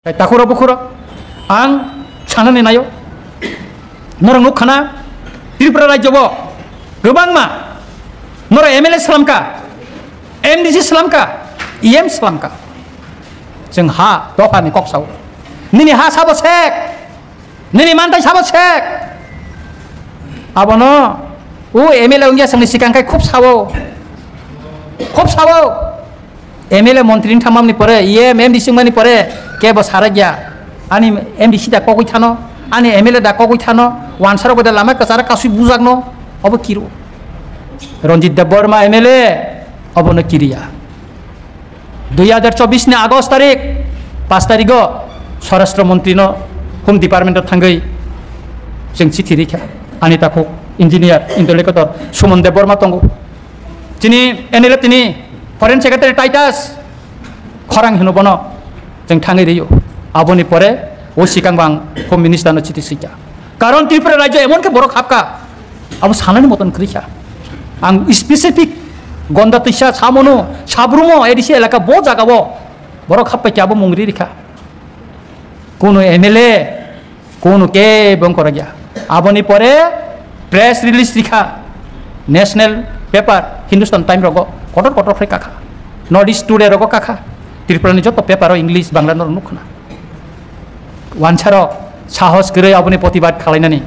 Takura bukura ang sanane nayo norang nukhana Tripura rajyo bo gobang ma nora MLA salamka MDC salamka EM salamka जों हा दफानि कक्साव नोंनि हा साबो सेक नोंनि मानथाय साबो सेक आबनो उ MLA Ungiya जोंनि सिगांखाय खूब सावो एमएलए मन्त्रिनि थामामनि परे EM MDC मानि परे केबो सारा गया आनि MDC दा कगै थानो आनि MLA दा कगै थानो वानसारो गदा लामा कसारा कासुइ बुजागनो अब किरु रंजित देबबर्मा MLA अबनो किरिया 2024 आगस्ट तारिख 5 तारिख स्वराष्ट्र मंत्री होम डिपार्टमेंट थांगै जों चिठी रेखा आनि ताखौ इंजिनियर इंटेलेक्टर सुमन देबबर्मा दंगौ तिनि एनएलए तिनि फरेन सेक्रेटारि टाइटास खरां हिनबनो जों थांगै रहियो आबोनि परे ओ सिगांबां होम मिनिस्टारनो चिठी सैया कारण त्रिपुरा राज्य एमन के बरक हाबका अब सानानि मतन करिखा आं स्पेसिफिक गंदा तैसा सामनो साब्रुमो एडिसि एलाका बो जागाबो बरक हाबबाय क्याबो मुंगरि रेखा कोनो एमएलए कोनो के बंकर गया आबोनि परे प्रेस रिलीज रेखा नेशनल पेपर हिंदुस्तान टाइम रगो कटर कटर फ्राय काखा नॉर्थ ईस्ट टुडे रगो काखा त्रिपुरानि जत पेपर इंग्लिश बांला नुखना वानसारो साहस गरै आबोनि प्रतिबाद खालायनानै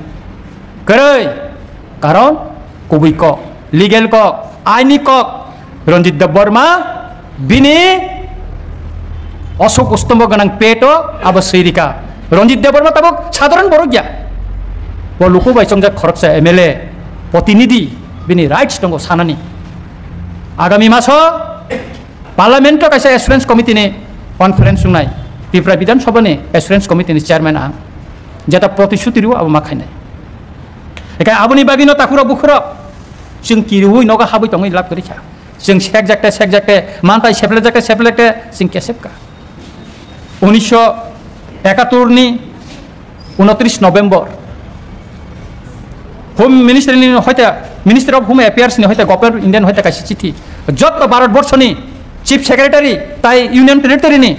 गरै कारण कुबै क लीगल क आईनी कक रंजित देबबर्मा बिनि अशोक स्तंभ गनां पेटो अब सैरिका रंजित देबबर्मा तब साधारण बर गया वो लुकु बायसंजा खरकसा एमएलए प्रतिनिधि बिनि राइट्स दंगो सानानि आगामी मासो पार्लियामेंट कायसा एसुरेंस कमिटी ने कॉन्फ्रेंस सुनाय त्रिपुरा विधानसभा ने एसुरेंस कमिटी ने चेयरमैन आ जेता प्रतिश्रुति रिउ अब माखायनाय एका आबुनि बागिनो ताकुरा बुखुरा जों किरुइ नगा हाबै दङै लाब करिखा जों सेक जाकते मानताय सेप्ले जों केसेबका 1971 नि 29 नभेम्बर होम मिनिस्ट्री हयते मिनिस्ट्री अफ होम एफेयर्स नि हयते गभर्नमेंट इंडियन हयते कायसे चिठी जत भारतवर्षनि चीफ सेक्रेटारि ताई यूनियन टेरिटरी नि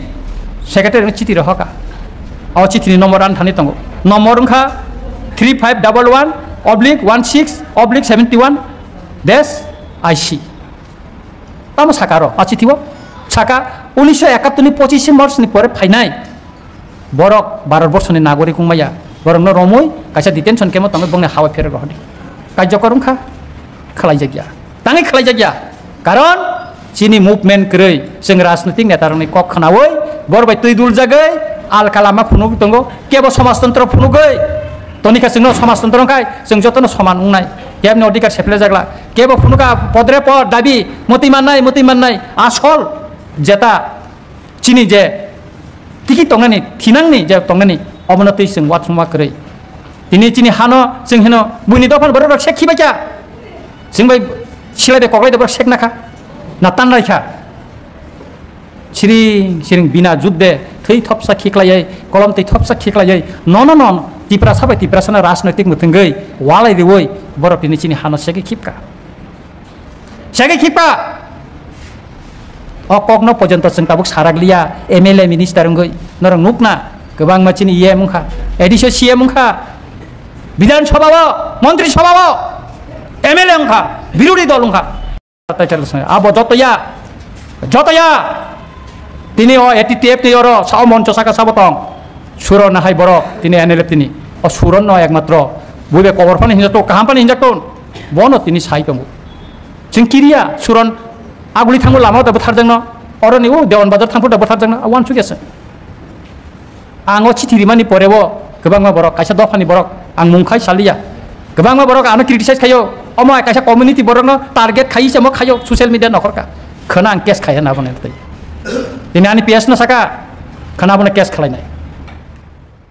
सेक्रेटारि चिठी रहका अ चिठी नम्बर आन थानि दङ नम्बर अंखा 3511/16/71 देश आईसी तम साकार आचिथिव साका 1971 नि 25 मार्च नि परे फाइनाय बरक भारतवर्षनि नागरिक माया बरक न रमय कायसा डिटेंशन केमो तंग बंगने हावा फेर रहदि कार्यक्रमखा खलाय जागिया तांगै खलाय जागिया कारण चीनी मुभमेंट करै जों राजनीतिक नेतारनि कक खनावै बरबाय तैदुल जागै आल कालामा फुनु दंगो केबो समाजतंत्र फुनुगै तनिका जोंनो समाजतंत्रखाय जों जतनो समान उंनाय केबनि अधिकार सेफले जागला केबो फुनुका पदरे पद दाबी मति माननाय आसल जेता चीनी जे तिखि तंगनि थिनांनि जे तंगनि अबनति जों वाथुमा करै दिनै चीनी हानो जों हेनो बुनि दफान बरक सेखिबायका जों बाय सिलायदे कगलायदे बर सेकनाखा नातान रायखा सिरिं बिना जुद्धे थै थपसा खिख्लायै कलम थै थपसा खिख्लायै न तिप्रा साबाय तिप्रा साना राजनैतिक मुथुंगै वालाय देवै बरफ दिनै चिनि हानो सेगे खिपका अकग्न पर्यन्त जों ताबुक सारागलिया एमएलए मिनिस्टार गै नरं नुकना गोबां मानसिनि इए मुंखा एडिसो सीए मुंखा विधानसभा मंत्री सभा एमएलए मुंखा विरोधी दल मुंखा अब जतया तिनी एटीटीएफ नि ओरो साव मंच साका साबतं सुर नाहाय बरक तिनी एनएलएफ तिनी अ सुरन न एकमात्र बुबे कबरफानि हिंजातो काहामफानि हिंजातोन बनो तिनी साइ दंगो जों किरिया सुरन आगुलि थांगो लामा दाबो थारजोंनो अरनि उ देवन बाजार थांफो दाबो थारजोंनो वान सुगेस आङो चिथिरिमानि परेबो गोबांमा बरक कायसा दफानि बरक आं मुंखाय सालिया गोबांमा बरक आनो क्रिटिसाइज खायो अमा कायसा कम्युनिटी बरकनो टारगेट खायिसे म खायो ससियेल मीडिया नखरका खना आं केस खाया ना बने तै दिनै आनि पिएस न साका खना बने केस खालायनाय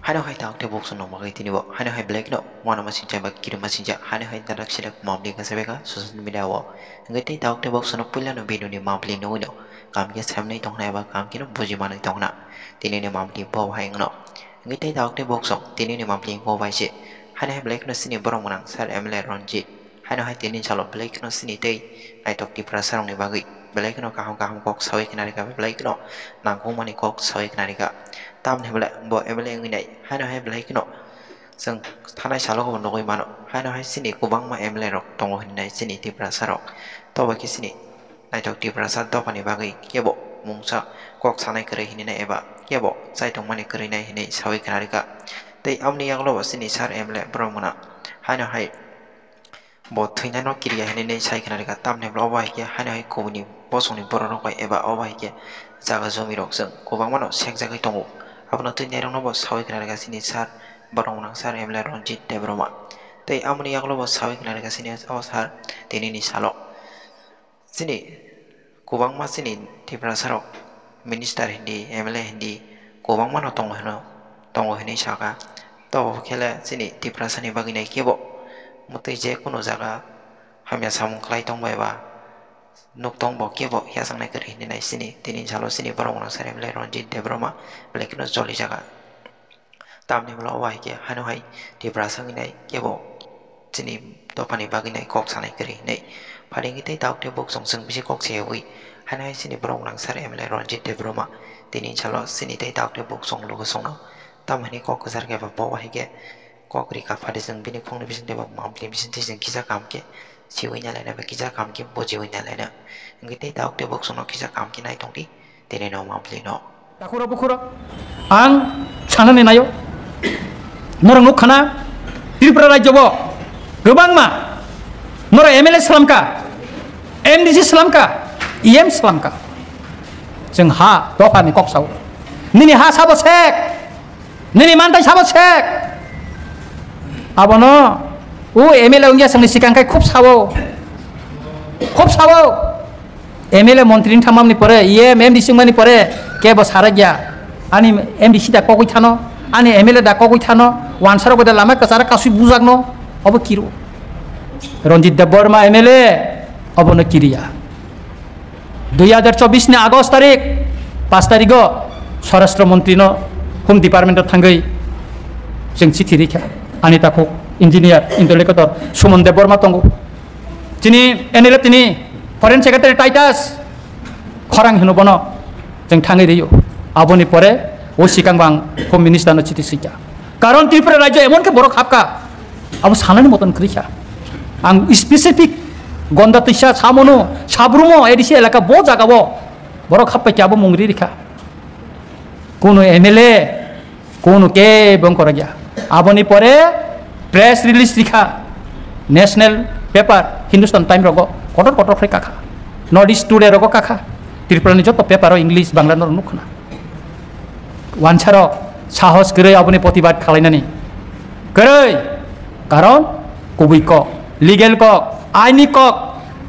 Hano hai tak tebok sono magai tini bo hano hai black no wana masinja bak kiru masinja hano hai tarak silak mamli ka sebeka social media wo ngai tai tak tebok sono pula no binu ni mamli no no kam ke samne tong na ba kam kino buji mana tong na tini ni mamli bo hai no ngai tai tak tebok so tini ni mamli bo bai se hano hai black no sini borong manang sar MLA Ronji hano hai tini chalo black no sini tai ai tok ti prasarong ni bagai black no kaham kok sawi kinari ka black no nangkong mani kok sawi kinari ka tam ne bla bo MLA ngi nai hai no hai blai kino जों थानाय सालखौ नगै मानो हाय न हाय सिनि गोबां मा MLA रक दङ होननाय सिनि तिब्रासा रक तबाखि सिनि नायथक तिब्रासा दफानि बागै केबो मुंसा कक सानाय करै हिनिनाय एबा केबो जायथं माने करैनाय हिनै सावै खानारिका तै आमनि यागलो सिनि सार MLA ब्रमना हाय न हाय bo thैनाय न किरिया हिनै साय खानारिका तामने ब्ल अबाय के हाय न हाय कोबनि बसंनि बर रकय एबा अबाय के जागा जमि रक जों गोबां मानो सेक जागै दङ आपना थैनाय रंनो बो सावै खानारिका सिनि सार Barong sar MLA Ronjit Debroma. Tei amni yang lobo sawik na sini sar tini ni salok. Sini kubang mas sini tibra sarok minister hindi MLA hindi kubang mana tongo hini saka. Tau kela sini tibra sani bagi nai kebo. Mutai je kuno jaga hamya samung klai tong ba. Nuk tong bo kebo ya sang nai keri hindi nai sini tini salo sini barong sar MLA Ronjit Debroma. Black no jolly jaga. Tam ni mula awai ke hanu hai di berasa ngai kebo sini topani bagi nai kok sanai keri nai paling kita tahu dia bok song seng bisi kok sewi hanu hai sini berong langsar MLA Ronjit Debroma tini calo sini tai tahu dia bok song lugu song no tam hani kok kesar ke bawa hai ke kok rika pada seng bini kong lebih sendiri bok mampu lebih sendiri seng kisah kam ke siwi nyala na kisah kam ke bo siwi nyala na kita tahu dia bok song no kisah kam ke nai tong di tini no mampu no takura bukura ang chana ni nayo Norang nukhana Tripura Rajya bo gobang ma nora MLA salamka MDC salamka EM salamka जों हा दफानि कक साव नोंनि हा साबो सेक नोंनि मानथाय साबो सेक आबनो ओ MLA Ungiya जोंनि सिगांखाय खूब सावो MLA मन्त्रिनि थामामनि परे EM MDC मानि परे केबो सारा गया आनि MDC दा ककइ थानो Ani MLA dah kau thano, wansaro pada lama kesara kasih buzak no, apa kiru? Ronjit Debroma MLA, apa no kiriya? 2024 ni Agustus tarik, 5 tarik go, Swarashtra Menteri no, Home Department tanggai, jeng cithi rikha, ani takuk engineer, intellector, Sumon Debroma tunggu. Jini MLA tini, Foreign Secretary Titus, korang hino bono, jeng tanggai riyo, apa ni pore? O sikang bang Home Minister no citi sika. Karon Tripura Rajya emon ke borok hapka. Abu sanani moton kriya. Ang specific gonda tisha samono sabrumo edisi elaka bo jaga bo borok happa ke abu mungri rikha. Kono MLA kono ke bang koragya. Aboni pore press release rikha. National paper Hindustan Time rogo kotor free kakha. Northeast Today rogo kakha. Tripura ni joto paper English Bangla no nukhna. Wansaro sahos gerai aboni प्रतिबाद खालायनानै gerai karon kubui kok legal kok aini kok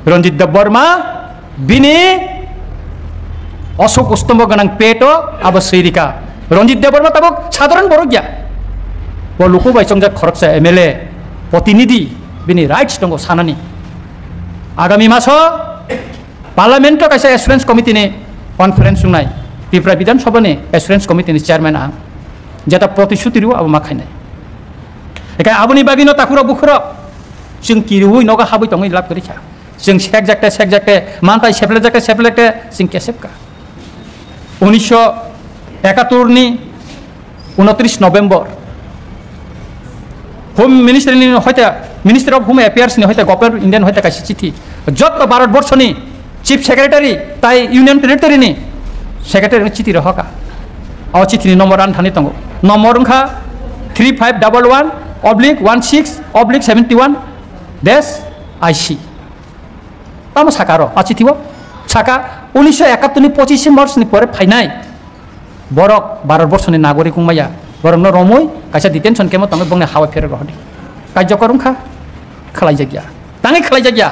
Ronjit Debroma bini osok ustombo ganang peto abo seirika Ronjit Debroma tabok সাধারণ borogya bo luku bai songjak khoroksa MLA protinidhi bini rights dong sanani agami maso parliament kaisa assurance committee ni conference sungai Tripura Bidhan Sabha ni assurance committee ni chairman ang jata protishuti riu abo makai nai ekai aboni bagino takura bukhro जों किरुई नगा हाबै तंगै लाब करिखा जों सेक जाकते मानताय सेफ्ले जों केसेबका 1971 नि 29 November home minister नि हयता minister of home affairs नि हयता government Indian हयता कासि चिठी जत भारतवर्षनि chief secretary ताई union territory नि सेक्रेटारी चिठी रहका अ चिठी नम्बर आन थानि तंगो नम्बर अंखा 3511/16/71 IC तामो साकारो आचिथिबो साका 1971 नि 25 मार्च नि परे फाइनाय बरक भारतवर्षनि नागरिक उमाया बरनो रमय कायसा डिटेनसन केमो तंग बंगने हावा फेर रहदि कार्यक्रमखा खलाय जागिया तांगै खलाय जागिया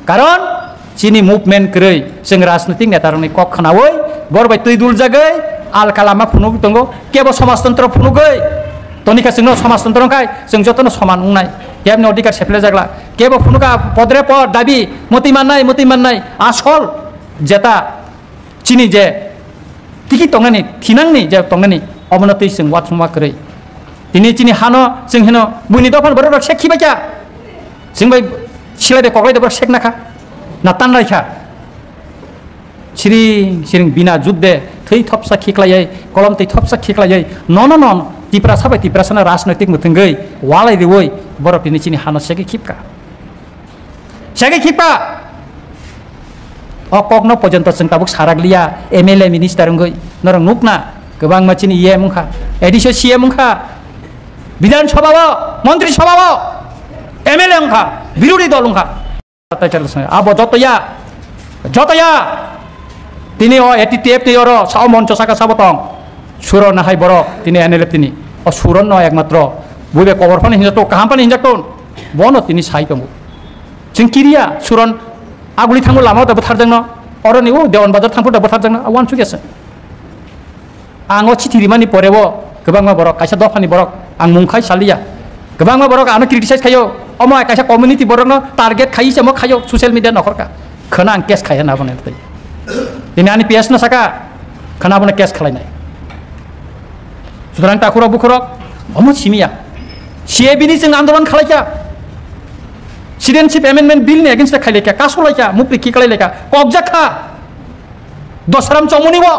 कारण चिनी मुभमेन्ट करै जों राजनीतिक नेतारनि कक खनावै बरबाय तैदुल जागै आल कालामा फुनु दंगो केबो समाजतन्त्र फुनुगै तनिका जोंनो समाजतन्त्रखाय जों जतनो समान उंनाय याबनि अधिकार सेफले जागला केबो फुनुका पदरे पद दाबी मति माननाय आसल जेता चिनी जे टिकि तंगनानि थिनांनि जे तंगनानि अबनति जों वाथुमा करै दिनै चिनी हानो जों हेनो बुनि दफान बरक सेखिबायका जों बाय सिलायदे कगलायदे बरक सेकनाखा ना तानरायखा सिरिं बिना जुद्धे थै थपसा खिख्लायै कलम थै थपसा खिख्लायै नन तिप्रा सबै तिप्रासना राजनैतिक मुथुंगै वालाय देवै बरक दिनै चिनि हानो सेगे खिपका अकग्न पर्यन्त जों ताबुक सारागलिया एमएलए मिनिस्टार गै नरं नुकना गोबां मानसिनि इए मुखा एडिसो सीए मुखा विधानसभा मन्त्रिसभा एमएलए मुखा विरोधी दल मुखा अब जतया तिनी एटी टेप नि और साव मंच साका साबतं सुर नाहाय बर तिनी एनएलएफ तिनी और सुर न एकमात्र बुबे कवर फन हिंजातो काहाम फन हिंजातो बनो तिनी साइ दंगो जों किरिया सुरन आगुलि थांगो लामा दा बथारजों न अरनि ओ देवन बाजार थांफो दा बथारजों न वान सुगेस आङो चिथिरिमानि परेबो गोबांमा बरक कायसा दफानि बरक आं मुंखाय सालिया गोबांमा बरक आनो क्रिटिसाइज खायो अमा कायसा कम्युनिटी बरक न टारगेट खायिसे म खायो ससियेल मिडिया नखरका खना आं केस खाया ना बने तै दिनै आंनि पिएस न साका खना बने केस खालायनाय सुतरां ताखुरा बुखुरक अम सिमिया सीएबी जों आन्दोलन खालायका सिटिजेनशिप एमेन्डमेन्ट बिल नि एगेन्स्ट खालायका कासलायका मुप्रि कि खालायका कबजाखा दसराम चमुनिबो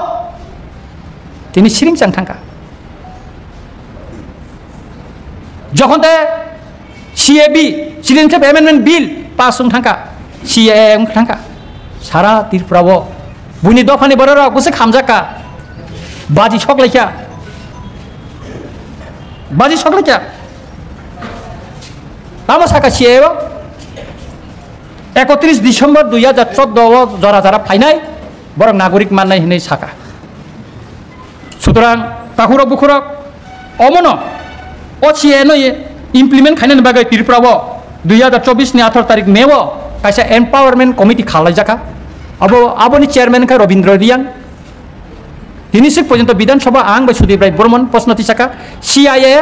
तिनी सिरिं चां थांका যখন CAB citizenship amendment bill pass थांका सीएए थांका सारा त्रिपुराबो बुनि दफानि बरर गुसे खामजाका बाजी सकलायका आमा साका सीएए 31 डिसेम्बर 2014 जरा जरा फाइनाय बर नागरिक माननाय हिनै साका सुतरां ताखुरा बुखुरा अमनो ओसीए नो इम्प्लिमेंट खायनायनि बागै त्रिपुराबो 2024 नि 18 तारिख मेवो कायसा एम्पावरमेन्ट कमिटि खालायजाका आबोनि चेयरमैन का रवींद्र रियां दिनैसिम पर्यन्त विधानसभा आं बै सुदीप राय बर्मन प्रश्न तिसाका सीआईए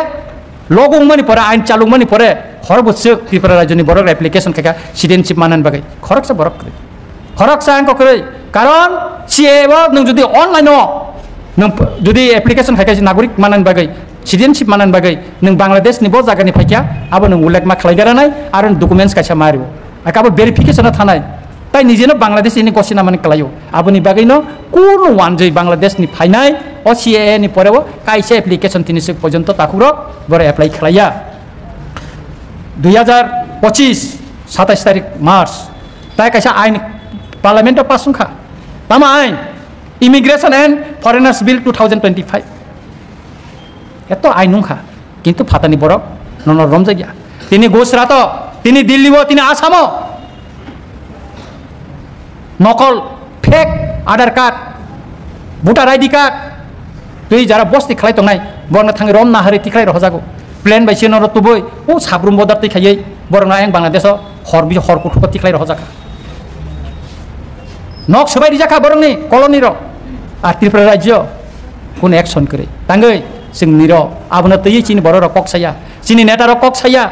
लगुंगमानि परे आइन चालुंगमानि परे खरबुसो त्रिपुरा राज्यनि बरक एप्लिकेशन खाका सिटिजेनशिप मानन बागै खरकसा बरक खरकसा आं करै कारण सीएए नों जुदि अनलाइन नों जुदि एप्लिकेशन खाका नागरिक मानन बागै सिटिजेनशिप मानन बागै नों बांग्लादेश नि बो जागानि फायका आबो नों उल्लेख मा खालायगारानाय आरो डकुमेन्ट्स कायसा मारिबो आकाबो भेरिफिकेशन थानाय ताई निजेनो बांग्लादेश नि गसिना माने कलायो आबोनि बागैनो कुनु वानजै बांग्लादेश नि फाइनाय ओ सीएए नि परेबो कायसा एप्लिकेशन तिनिसे पर्यन्त ताकुरो बरे एप्लाई खालाया 2025 27 तारिख मार्च ताई कायसा आइन पार्लियामेन्ट पास हुखा तामा आइन इमिग्रेशन एंड फरेनर्स बिल 2025 एतो आइन हुखा किन्तु फातानि बरक नन रमजागिया तिनी गुजरात तिनी दिल्ली तिनी आसाम नकल फेक आधार कार्ड भोटार आईडी कार्ड तुई जरा बस्ती खालाय तंनाय बरना थांग रम नाहारि तिखाय रहजागो प्लेन बायसे न तुबै ओ साब्रुम बदार तिखायै बरना एं बांलादेश हर कुठुक तिखाय रहजाका नक सबायरि जाका बरंनि कलनि र आ त्रिपुरा राज्य कोन एक्शन करे तांगै जोंनि र आबनो तयै चिनि बर र कक्साया चिनि नेता र कक्साया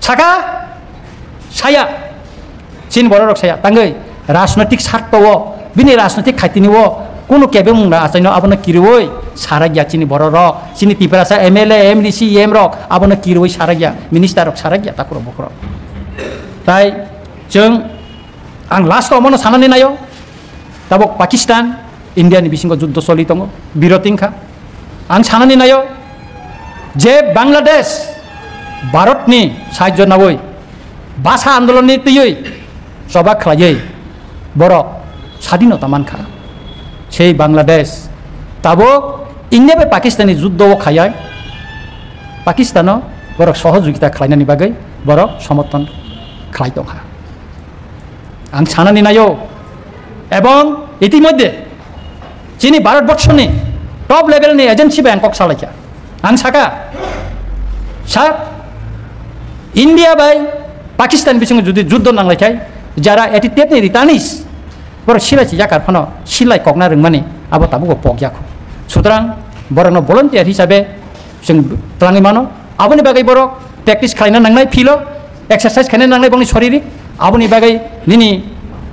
साका साया चिनि बर र साया तांगै राजनैतिक स्वार्थ बिनि राजनैतिक खायतिनि कोनो केबे मुंना आचाइनो आबनो किरुवै सारागिया चिनि बर र चिनि त्रिपुरासा एमएलए एमडीसी एम र आबनो किरुवै सारागिया मिनिस्टार र सारागिया ताकुर बखर ताई जों आं लास्ट अमनो सानानै नायो ताबो पाकिस्तान इंडिया नि बिसिंग युद्ध सलि दङ बिरतिंखा आं सानानै नायो जे बांलादेश भारत नि साहाय्य नावै भाषा आन्दोलन नि तयै सभा खालायै बर स्वाधीनता मानखा সেই বাংলাদেশ তাবো ইন্ডিয়া পাকিস্তানি যুদ্ধ খায় পাকিস্তান বড় সহযোগিতা খালাইনানি বাগै বড় সমর্থন খালাই দंखा आं सानानै नायो এবং ইতিমধ্যে যিনি ভারতবর্ষनि टप लेभेलनि एजेन्सि बैंकक सालायखा आं साका सा इन्डिया बाय पाकिस्तान बिसिङ जुदि युद्ध नांलायखाय जारा एटिटेटनि रिटार्निस बर सिलायसि जाकार फनो सिलाय कगना रोंमानि आबो ताबुगो पगयाखो सुतरां बरनो भलन्टियार हिसाबै जों तलाङै मानो आबोनि बागै बर प्रेक्टिस खालायना नांनाय फिलो एक्सारसाइज खालायना नांनाय बंनि शरीरिक आबोनि बागै निनि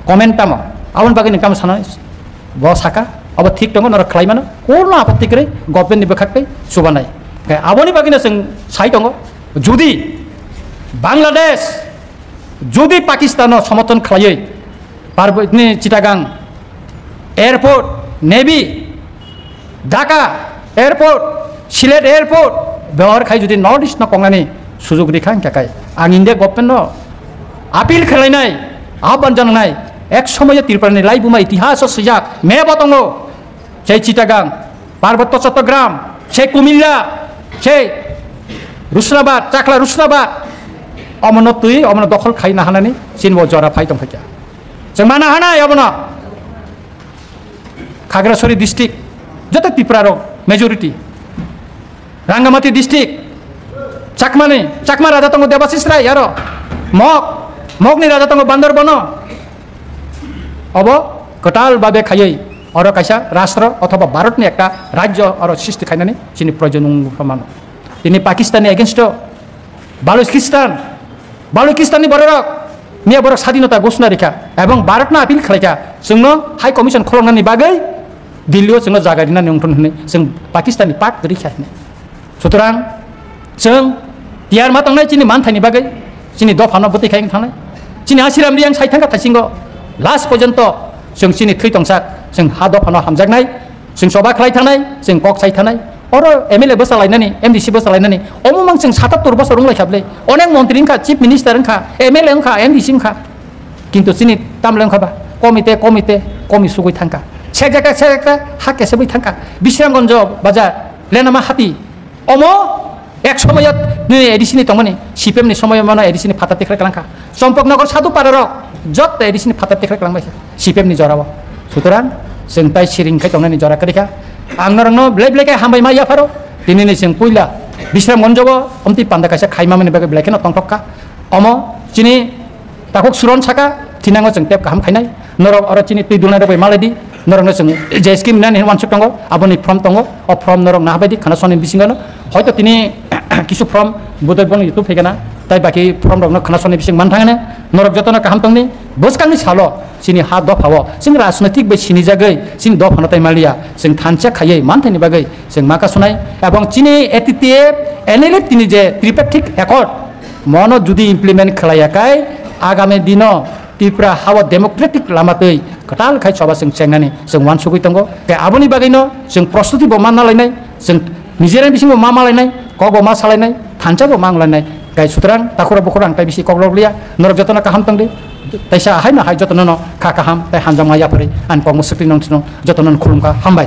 कमेन्ट ताम आबोनि बागै नोंथां सानाय ब साका अब ठीक दङ नर खालायमानो कोनो आपत्ति गरै गभर्नमेन्टनि बखाखै सुबानाय आबोनि बागैनो जों साइ दङ जुदि बांलादेश पाकिस्तान समर्थन खालायै पार्बतनि Chittagong airport navy Dhaka airport Sylhet airport बेवर खाई जुदि नर्थ इस्ट कंगनानि सुजुग रेखा थाखाय आं इंडिया गभर्नमेंट आपिल खालायनाय आह्वान जानाय एक समय त्रिपुरानि लाइबुमा इतिहास सैजाक मेब दङ से चिटागां पार्वत्य चट्टग्राम से कुमिल्ला से रुस्नाबाद चाक्ला रुस्नाबाद अमन तुई अमन दखल खायनो हानानै सिनबो जरा फाइ दंफायजा जों मानो हानाय अमन खागड़ाछड़ी डिस्ट्रिक्ट जत त्रिपुरा मेजरिटी रांगामाटी डिस्ट्रिक्ट चाकमा राजा दङ देवाशिष राय यार मगनि राजा दङ बान्दरबन अब कटाल भावे खायै और कैसा राष्ट्र अथवा भारतनि एक राज्य और सृष्टि खायनानै जोंनि प्रयोजन प्रमाण दिनै पाकिस्ताननि एगेन्स्ट बालुचिस्ताननि बरक मिया बरक स्वाधीनता घोषणा रेखा एवं भारतना आपिल खालायखा जोंनो हाई कमिसन खलंनायनि बागै दिल्लीयाव जोंनो जागायनानै उन्थन होनो जों पाकिस्ताननि पाक रेखा होनो सुतरां जों बिहार मा थांनाय जोंनि मानथायनि बागै जोंनि दफानाव बतिखायनो थांनाय जोंनि आसिराम रियां साइथांगा थाइसिंग लास्ट पर्यन्त जों जोंनि थै दंसाक जों हा दफानाव हामजागनाय जों सबा खालायथानाय जों कक साइथानाय और एमएलए बोसालायनानै एमडीसी बोसालायनानै अमुमां जों 77 बोसोर रंलायखाबलै अनेक मंत्री ओंखा चीफ मिनिस्टार ओंखा एमएलए ओंखा एमडीसी ओंखा किन्तु जोंनि तामले ओंखाबा कमिटे कमि सुगै थांखा सेक्रेटारि हा केसेबै थांखा बिश्रामगंज बाजार लेनामा हाती अमो एक समय एडिसिनि तंमनि सीपीएमनि समय माने एडिसिनि फाता तेख्रा खालांखा चम्पकनगर साधुपारा जत एडिसिनि फाता तेख्रा खालांबाय सीपीएमनि जराव सुतरां जों ताइ सिरिंखाय तंनायनि जरा करिखा आं नरंनो ब्लेक हामबाय मा याफारो दिनैनि जों पहिला बिश्रामगंजबो अमति पान्दा कायसा खायमामनि बागै ब्लेकेन तंथक्का अमो चिनि ताखौ सुरन साका थिनांगो जों टेप गाहाम खायनाय नरक और चिनि दै दुनाय रबाय मालायदि नरंनो जों जे स्किम नानि वानसुक दङ आबनि फर्म दङ अ फर्म नरक नाहाबायदि खानासनि बिसिंगानो हयतो तिनि किसु फर्म बुदयबन इउटुब फैगाना ताइ बाकी फर्म रंनो खानासनि बिसिं मान थाङानो नरक जतन गाहाम तंनि बसकांनि सालो सिनि हा दफाव जों राजनैतिक बै सिनि जागै सिनि दफानो ताइ मालिया जों थानचा खायै मानथायनि बागै जों माका सुनाय एवं चिनि एटीटीएफ एनएलएफ तिनि जे त्रिपेक्षिक एकर्ड मनो जुदि इमप्लिमेन्ट खालायाखाय आगामी दिनो त्रिपुरा हावा डेमोक्रेटिक लामातै कटाल खाय सभा जों चेंनानै जों वान सुगै दङ बे आबुनि बागैनो जों प्रस्तुति बो मान नालायनाय जों निजेरानि बिसिंबो मा मालायनाय कगो मा सालायनाय थानचाबो मांलायनाय गाय सुतरां ताखुरा बखुरा आं ताइ बिसि कगलगलिया नरक जतन काहाम तंदे ताइसा हाय ना हाय जतन न खा काहाम ताइ हानजामा याफोरै आन पमो सक्ति नंथिनो जतन खुलुमका हामबाय।